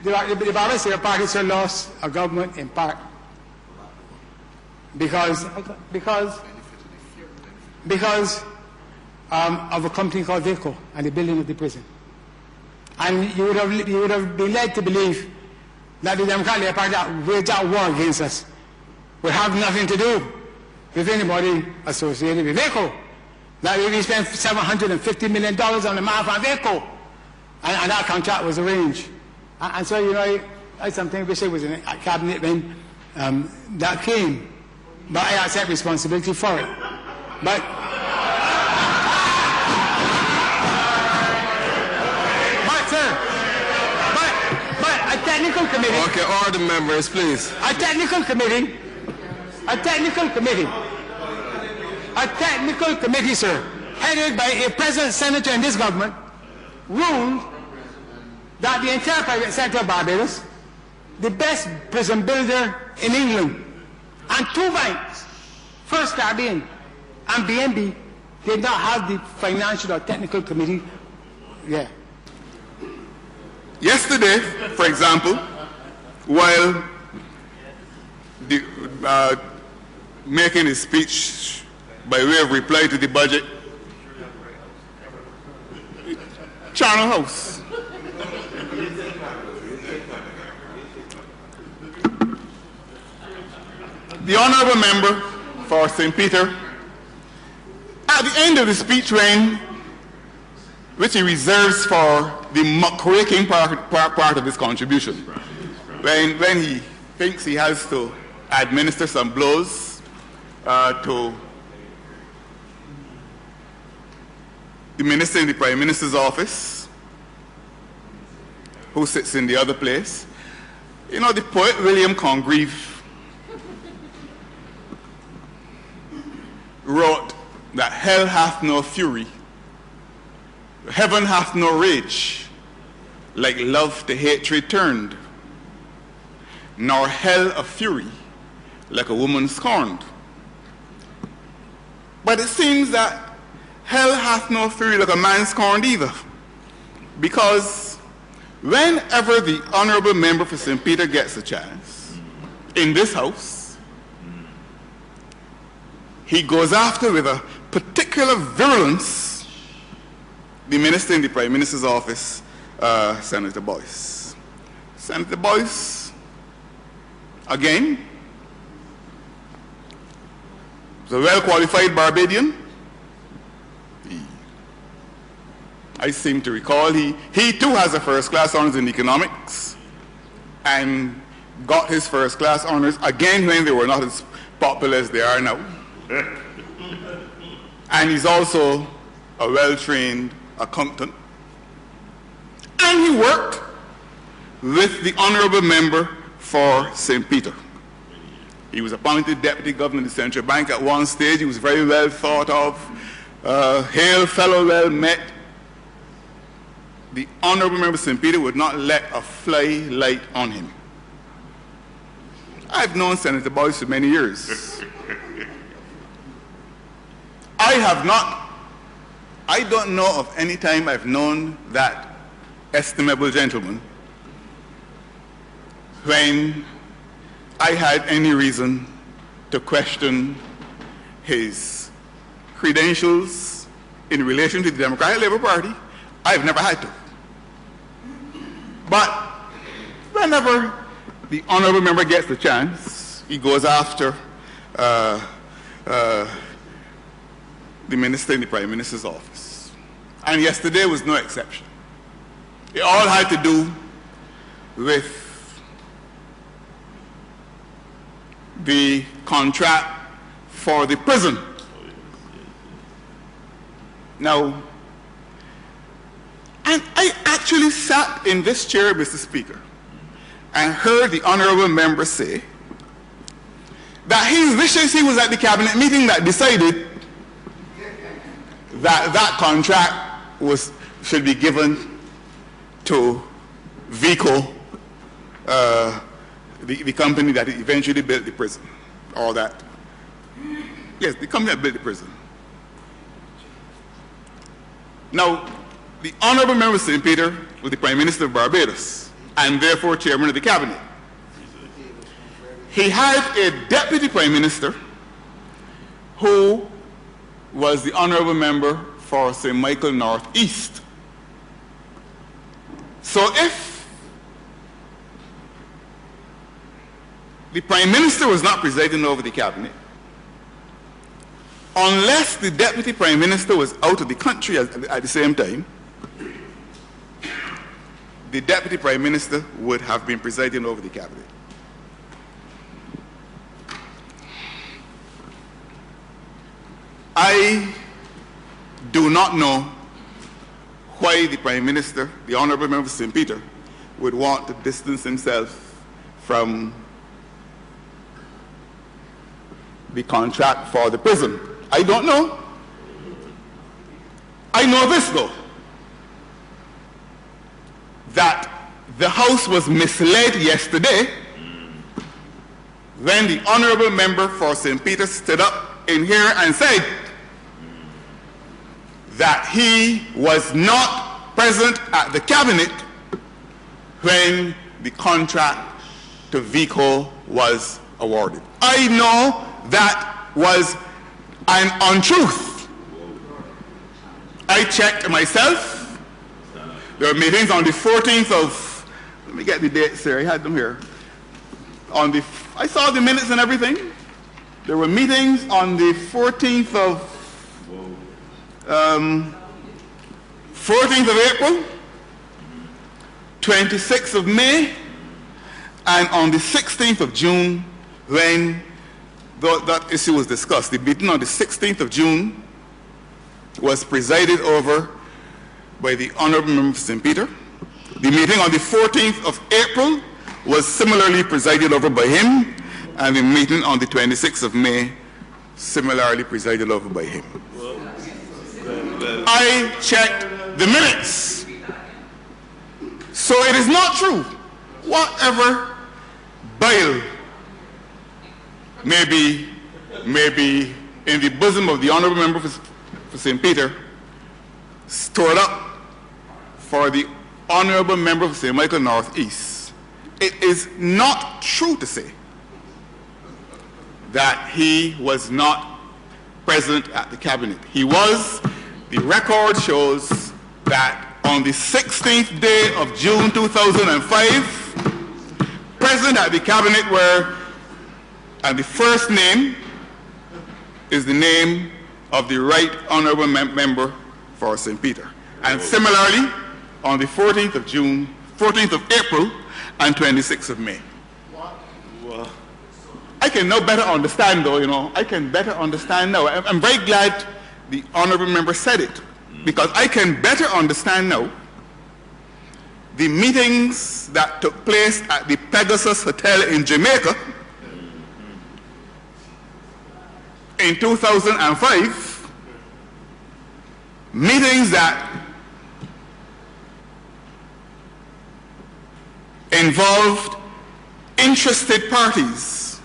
the Barbados Labour Party so lost a government in part because of a company called VACO and the building of the prison. And you would have been led to believe that the Democratic Labour Party that waged that war against us would have nothing to do with anybody associated with VACO. That we spent $750 million on the map on VACO, and that contract was arranged. And so, you know, I sometimes wish I was in a cabinet when that came. But I accept responsibility for it. But a technical committee. Okay, order members, please. A technical committee, sir, headed by a present senator in this government, ruled that the entire private sector of Barbados, the best prison builder in England, and two banks, First Caribbean and BNB, did not have the financial or technical committee. Yeah. Yesterday, for example, while making his speech by way of reply to the budget, Channel House. The honourable member for St. Peter, at the end of the speech which he reserves for the muckraking part of his contribution, when he thinks he has to administer some blows to the minister in the Prime Minister's office, who sits in the other place. You know, the poet William Congreve wrote that hell hath no fury, heaven hath no rage, like love to hatred turned, nor hell a fury, like a woman scorned. But it seems that hell hath no fury like a man scorned either, because whenever the honourable member for St. Peter gets a chance in this house, he goes after with a particular virulence the minister in the Prime Minister's office, Senator Boyce. Senator Boyce, again, is a well-qualified Barbadian. I seem to recall he too has a first-class honours in economics and got his first-class honours again when they were not as popular as they are now. And he's also a well-trained accountant. And he worked with the honourable member for St. Peter. He was appointed deputy governor of the Central Bank at one stage. He was very well thought of, hail fellow, well met. The honourable member of St. Peter would not let a fly light on him. I've known Senator Boyce for many years. I don't know of any time I've known that estimable gentleman when I had any reason to question his credentials in relation to the Democratic Labour Party. I've never had to. But whenever the honourable member gets the chance, he goes after the minister in the Prime Minister's office. And yesterday was no exception. It all had to do with the contract for the prison. Now, and I actually sat in this chair, Mr. Speaker, and heard the honourable member say that he wishes he was at the cabinet meeting that decided that that contract should be given to VACO, the company that eventually built the prison. All that. Yes, the company that built the prison. Now, the honourable member of St. Peter was the Prime Minister of Barbados. and therefore chairman of the cabinet. He had a deputy prime minister who was the honorable member for St. Michael North East. So if the prime minister was not presiding over the cabinet, unless the deputy prime minister was out of the country at the same time, the deputy prime minister would have been presiding over the cabinet. I do not know why the prime minister, the honorable member of St. Peter, would want to distance himself from the contract for the prison. I don't know. I know this though, that the House was misled yesterday when the honorable member for St. Peter stood up in here and said that he was not present at the cabinet when the contract to Vico was awarded. I know that was an untruth. I checked myself. There were meetings on the 14th of, let me get the dates here, I had them here. I saw the minutes and everything. There were meetings on the 14th of 14th of April, 26th of May, and on the 16th of June when that issue was discussed. The meeting on the 16th of June was presided over by the honorable member of St. Peter. The meeting on the 14th of April was similarly presided over by him, and the meeting on the 26th of May similarly presided over by him. I checked the minutes. So it is not true. Whatever bile may be in the bosom of the honorable member for St. Peter stored up for the honorable member of St. Michael North East, it is not true to say that he was not present at the cabinet. He was. The record shows that on the 16th day of June 2005, present at the cabinet were, and the first name is the name of the right honorable member for St. Peter. And similarly, on the 14th of June, 14th of April, and 26th of May. Wow. I can now better understand though, I can better understand now. I'm very glad the honorable member said it, because I can better understand now the meetings that took place at the Pegasus Hotel in Jamaica in 2005, meetings that involved interested parties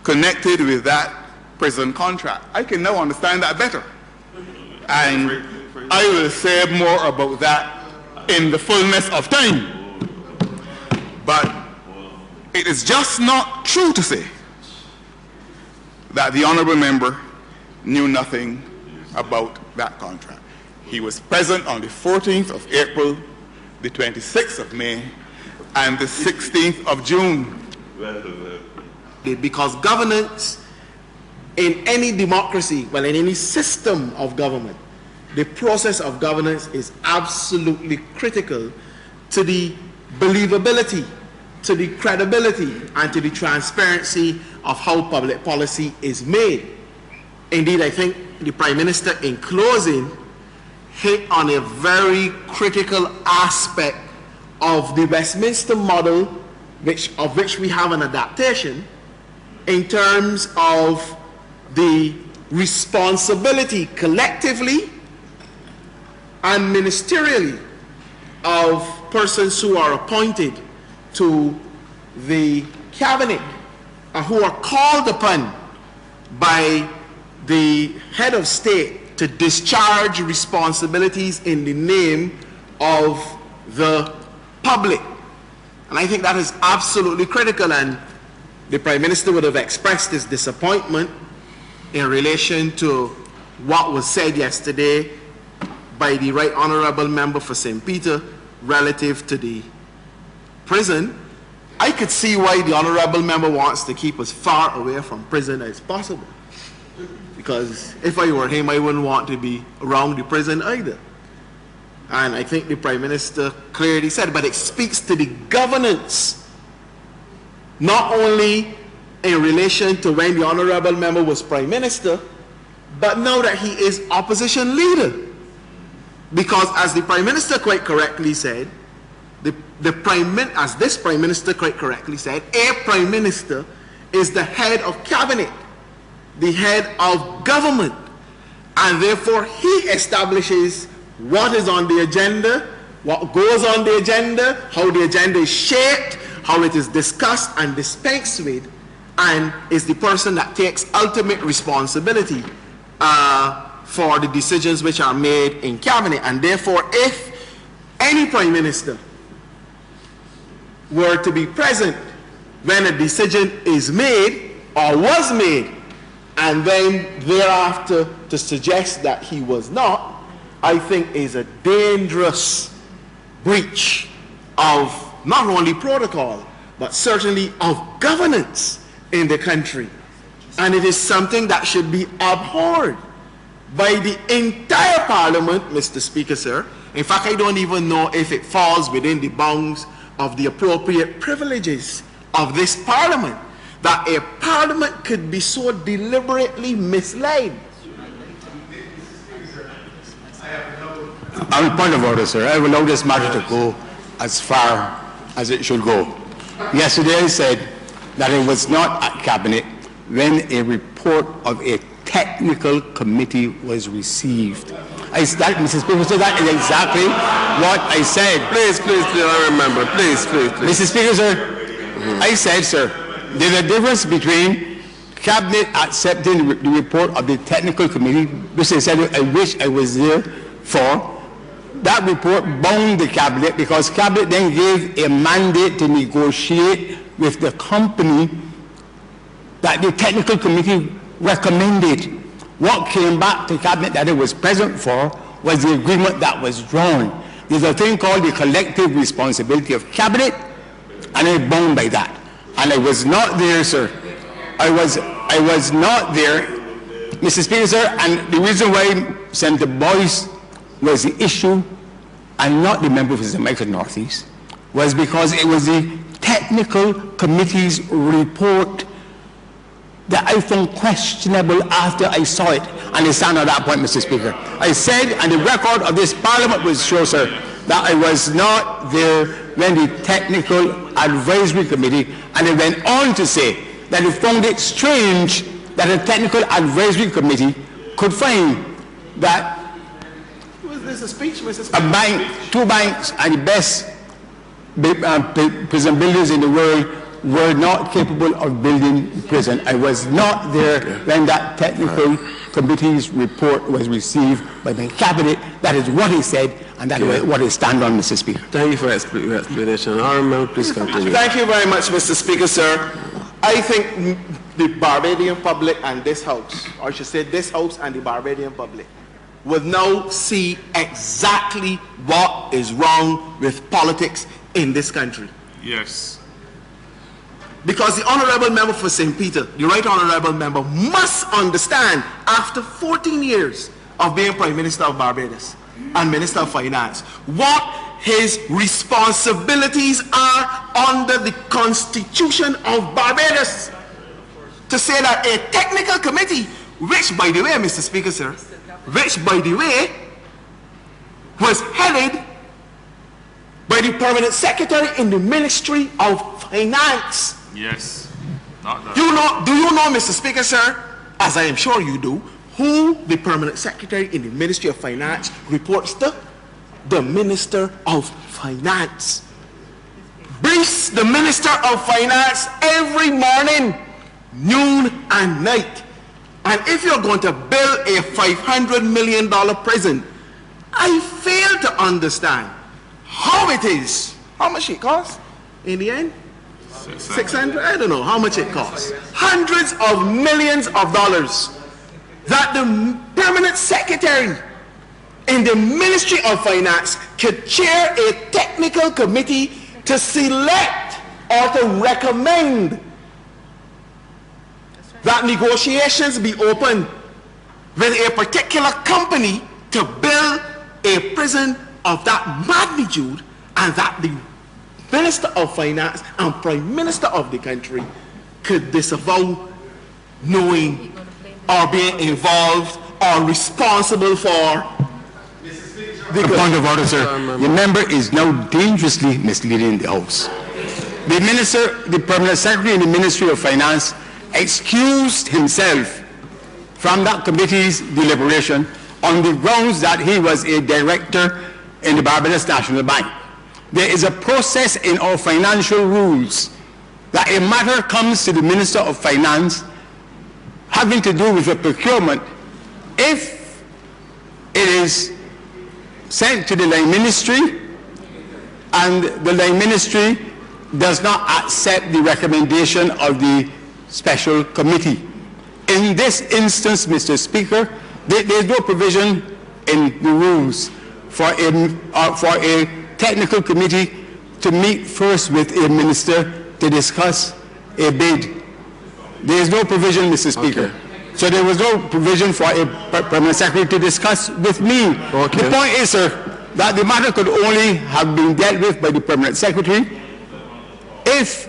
connected with that prison contract. I can now understand that better. And I will say more about that in the fullness of time. But it is just not true to say that the honorable member knew nothing about that contract. He was present on the 14th of April, the 26th of May, and the 16th of June. Because governance in any democracy, well, in any system of government, the process of governance is absolutely critical to the believability, to the credibility, and to the transparency of how public policy is made. Indeed, I think the Prime Minister, in closing, hit on a very critical aspect of the Westminster model, of which we have an adaptation, in terms of the responsibility collectively and ministerially of persons who are appointed to the cabinet and who are called upon by the head of state to discharge responsibilities in the name of the public. And I think that is absolutely critical, and the Prime Minister would have expressed his disappointment in relation to what was said yesterday by the Right Honourable Member for St. Peter relative to the prison. I could see why the Honourable Member wants to keep us far away from prison as possible. Because if I were him, I wouldn't want to be around the prison either. And I think the Prime Minister clearly said, but it speaks to the governance, not only in relation to when the Honourable Member was Prime Minister, but now that he is opposition leader. Because as the Prime Minister quite correctly said, as this Prime Minister quite correctly said, a Prime Minister is the head of cabinet, the head of government, and therefore he establishes what is on the agenda, what goes on the agenda, how the agenda is shaped, how it is discussed and dispensed with, and is the person that takes ultimate responsibility for the decisions which are made in cabinet. And therefore, if any Prime Minister were to be present when a decision is made or was made, and then thereafter to suggest that he was not, I think is a dangerous breach of not only protocol, but certainly of governance in the country. And it is something that should be abhorred by the entire Parliament, Mr. Speaker, sir. In fact, I don't even know if it falls within the bounds of the appropriate privileges of this Parliament, that a Parliament could be so deliberately misled. On point of order, sir, I will allow this matter to go as far as it should go. Yesterday I said that it was not at Cabinet when a report of a technical committee was received. Mr. Speaker, so that is exactly what I said. Please, I remember. Please. Mr. Speaker, sir, I said, sir, there's a difference between Cabinet accepting the report of the technical committee, which I said I wish I was there for. That report bound the Cabinet because Cabinet then gave a mandate to negotiate with the company that the technical committee recommended. What came back to Cabinet that it was present for was the agreement that was drawn. There's a thing called the collective responsibility of Cabinet, and I'm bound by that. And I was not there, sir. I was not there, Mr. Speaker, sir, and the reason why Senator Boyce was the issue and not the member for Jamaica Northeast was because it was the technical committee's report that I found questionable after I saw it, and I stand on that point, Mr. Speaker. I said, and the record of this Parliament will show, sir, that I was not there when the technical advisory committee, and it went on to say that it found it strange that a technical advisory committee could find that This is a speech, Mr. Speaker. a bank, two banks, and the best prison builders in the world were not capable of building prison. I was not there when that technical committee's report was received by the Cabinet. That is what he said, and that is what I stand on, Mr. Speaker. Thank you for your explanation. Honourable, please continue. Thank you very much, Mr. Speaker, sir. I think the Barbadian public and this House, or I should say this House and the Barbadian public, will now see exactly what is wrong with politics in this country. Yes. Because the Honourable Member for St. Peter, the Right Honourable Member, must understand, after 14 years of being Prime Minister of Barbados and Minister of Finance, what his responsibilities are under the Constitution of Barbados. To say that a technical committee, which, by the way, Mr. Speaker, sir, which, by the way, was headed by the Permanent Secretary in the Ministry of Finance. Yes. Not that. Do you know, Mr. Speaker, sir, as I am sure you do, who the Permanent Secretary in the Ministry of Finance reports to? The Minister of Finance. Briefs the Minister of Finance every morning, noon and night. And if you're going to build a $500 million prison, I fail to understand how it is, how much it costs? in the end? 600? I don't know how much it costs. Hundreds of millions of dollars that the permanent secretary in the Ministry of Finance could chair a technical committee to select or to recommend that negotiations be opened with a particular company to build a prison of that magnitude, and that the Minister of Finance and Prime Minister of the country could disavow knowing or being involved or responsible for the point of order, sir. The member is now dangerously misleading the House. The Minister, the Permanent Secretary in the Ministry of Finance excused himself from that committee's deliberation on the grounds that he was a director in the Barbados National Bank. There is a process in our financial rules that a matter comes to the Minister of Finance having to do with a procurement. If it is sent to the line ministry and the line ministry does not accept the recommendation of the special committee. In this instance, Mr. Speaker, there is no provision in the rules for a technical committee to meet first with a minister to discuss a bid. There is no provision, Mr. Speaker. Okay. So there was no provision for a permanent secretary to discuss with me. Okay. The point is, sir, that the matter could only have been dealt with by the permanent secretary if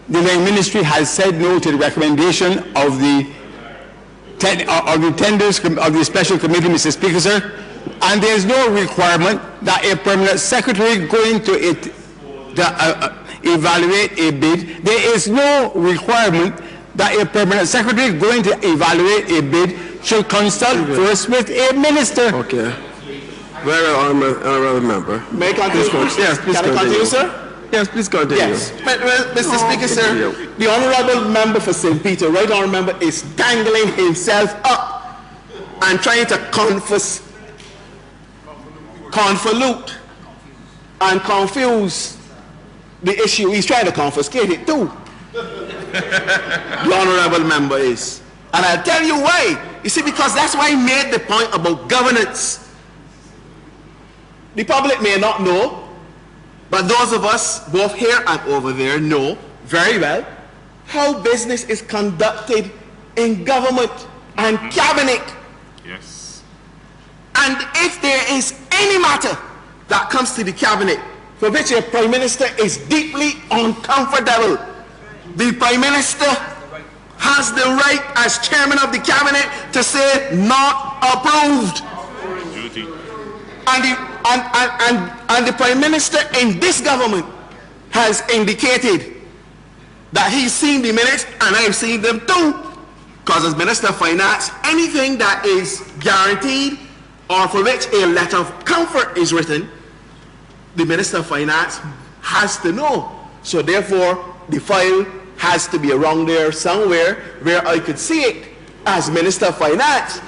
the line ministry has said no to the recommendation of the tenders of the special committee, Mr. Speaker, sir. And there is no requirement that a permanent secretary going to evaluate a bid. There is no requirement that a permanent secretary going to evaluate a bid should consult first with a minister. Okay. Very honorable member. May I continue? Yes, please continue. Can I continue, sir? Yes, please continue. Yes. Mr. Speaker, sir, the honorable member for St. Peter, right honorable member, is dangling himself up and trying to convolute and confuse the issue. He's trying to confiscate it too. The honorable member is. And I'll tell you why. You see, because that's why he made the point about governance. The public may not know, but those of us, both here and over there, know very well how business is conducted in government and cabinet. Yes. And if there is any matter that comes to the cabinet for which a prime minister is deeply uncomfortable, the prime minister has the right as chairman of the cabinet to say not approved. And the prime minister in this government has indicated that he's seen the minutes, and I've seen them too, because as Minister of Finance, anything that is guaranteed or for which a letter of comfort is written, the Minister of Finance has to know. So therefore, the file has to be around there somewhere where I could see it as Minister of Finance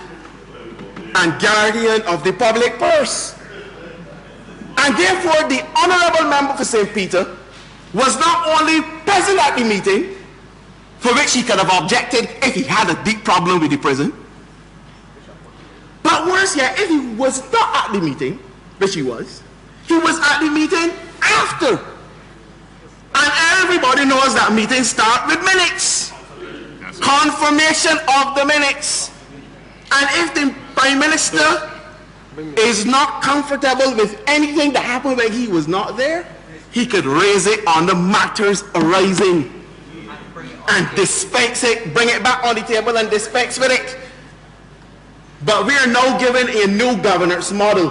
and guardian of the public purse. And therefore, the honorable member for St. Peter was not only present at the meeting, for which he could have objected if he had a deep problem with the prison, but worse yet, if he was not at the meeting, which he was at the meeting after. And everybody knows that meetings start with minutes. Confirmation of the minutes. And if the Prime Minister is not comfortable with anything that happened when he was not there, he could raise it on the matters arising and dispense it, bring it back on the table and dispense with it. But we are now given a new governance model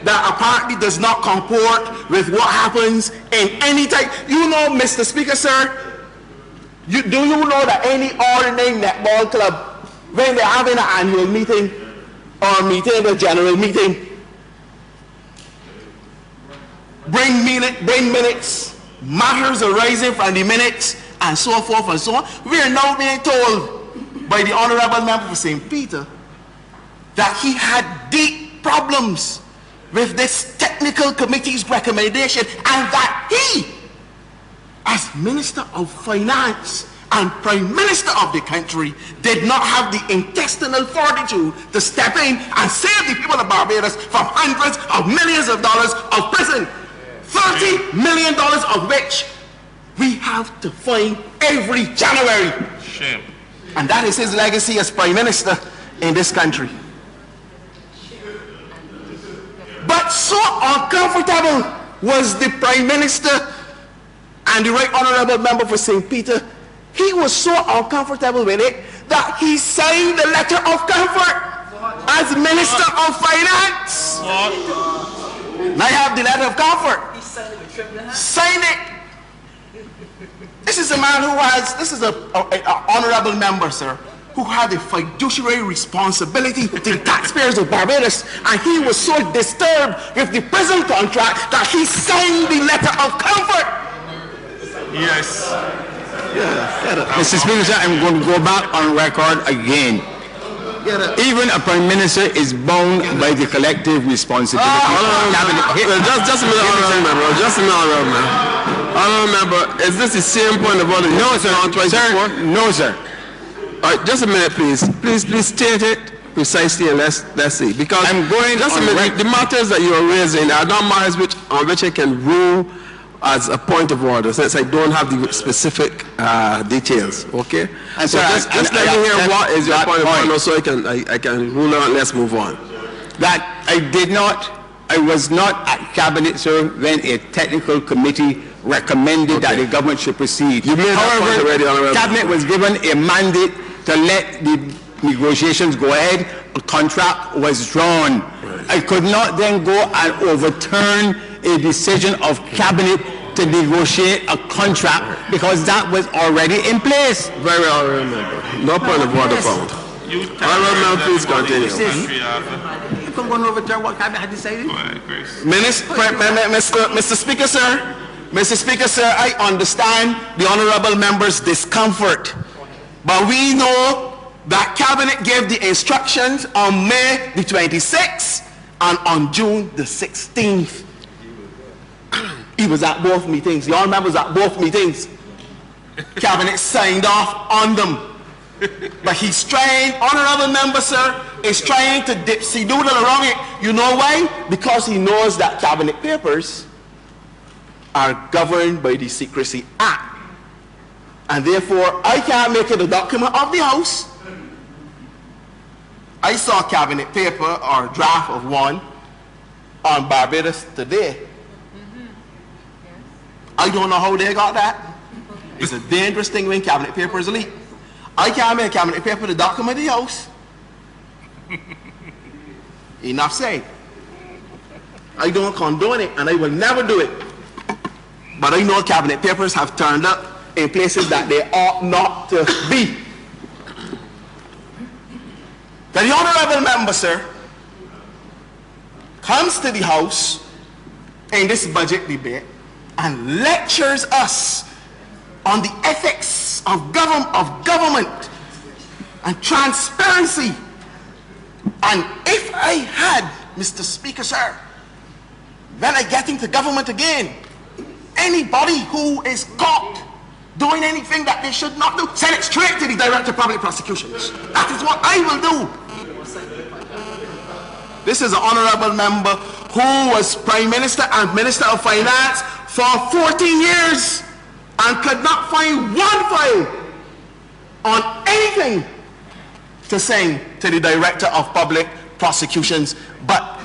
that apparently does not comport with what happens in any type. You know, Mr. Speaker, sir, do you know that any ordinary netball club, when they're having an annual meeting or meeting, a general meeting, bring minutes, matters arising from the minutes, and so forth and so on. We are now being told by the honorable member for St. Peter that he had deep problems with this technical committee's recommendation, and that he as Minister of Finance and Prime Minister of the country, did not have the intestinal fortitude to step in and save the people of Barbados from hundreds of millions of dollars of prison, $30 million of which we have to fine every January. Shame. And that is his legacy as Prime Minister in this country. But so uncomfortable was the Prime Minister and the Right Honourable Member for St. Peter, he was so uncomfortable with it that he signed the letter of comfort as Minister of Finance. Now I have the letter of comfort. He signed it with trembling hands. Signed it. This is a man who has, this is an honourable member, sir, who had a fiduciary responsibility to the taxpayers of Barbados, and he was so disturbed with the prison contract that he signed the letter of comfort. Yes. Mr. Speaker, sir, I'm going to go back on record again. Even a Prime Minister is bound by the collective responsibility. Just a minute, honourable member. Just a minute, honourable member. Honourable member, is this the same point of order? No, sir. Sir, no, sir. All right, just a minute, please. Please state it precisely, and let's see. Because I'm going just a minute. The matters that you are raising are not matters on which I can rule as a point of order, since I don't have the specific details. Okay. And so sir, just let me hear what is your point of order, so I can rule on. Let's move on. That I was not at Cabinet, sir, when a technical committee recommended that the government should proceed. You made that point already, honourable. Cabinet was given a mandate to let the negotiations go ahead. A contract was drawn. Right. I could not then go and overturn a decision of Cabinet to negotiate a contract because that was already in place. Very well, remember. No point of order found. Honourable member, please continue. You can go and overturn what Cabinet had decided. Mr. Speaker, sir. Mr. Speaker, sir, I understand the honourable member's discomfort, but we know that Cabinet gave the instructions on May the 26th and on June the 16th. He was at both meetings. The honourable member was at both meetings. Cabinet signed off on them. But he's trying, honourable member, sir, is trying to dipsy-doodle around it. You know why? Because he knows that Cabinet papers are governed by the Secrecy Act. And therefore, I can't make it a document of the House. I saw Cabinet paper or draft of one on Barbados today. I don't know how they got that. It's a dangerous thing when Cabinet papers leak. I can't make Cabinet paper the document of the House. Enough said. I don't condone it, and I will never do it. But I know Cabinet papers have turned up in places that they ought not to be. The honourable member, sir, comes to the House in this budget debate and lectures us on the ethics of government and transparency. And if I had, Mr. Speaker, sir, when I get into government again, anybody who is caught doing anything that they should not do, send it straight to the Director of Public Prosecutions. That is what I will do. This is an honourable member who was Prime Minister and Minister of Finance for 14 years and could not find one file on anything to send to the Director of Public Prosecutions, but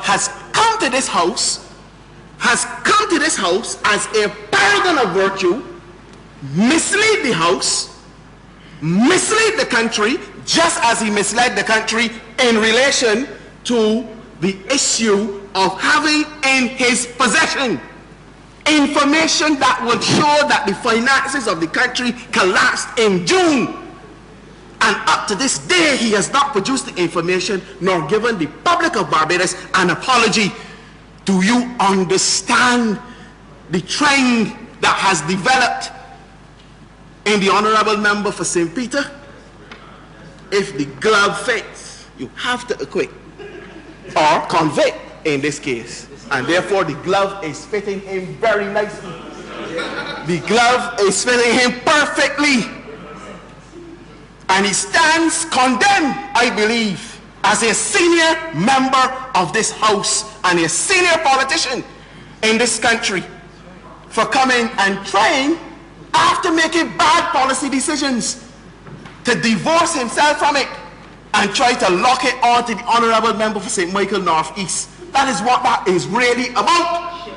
has come to this House as a paragon of virtue, mislead the House, mislead the country, just as he misled the country in relation to the issue of having in his possession information that would show that the finances of the country collapsed in June. And up to this day, he has not produced the information nor given the public of Barbados an apology. Do you understand the trend that has developed in the honourable member for St. Peter? If the glove fits, you have to acquit or convict in this case. And therefore the glove is fitting him very nicely. The glove is fitting him perfectly. And he stands condemned, I believe, as a senior member of this house and a senior politician in this country for coming and trying, after making bad policy decisions, to divorce himself from it and try to lock it on to the honorable member for St. Michael North East. That is what that is really about.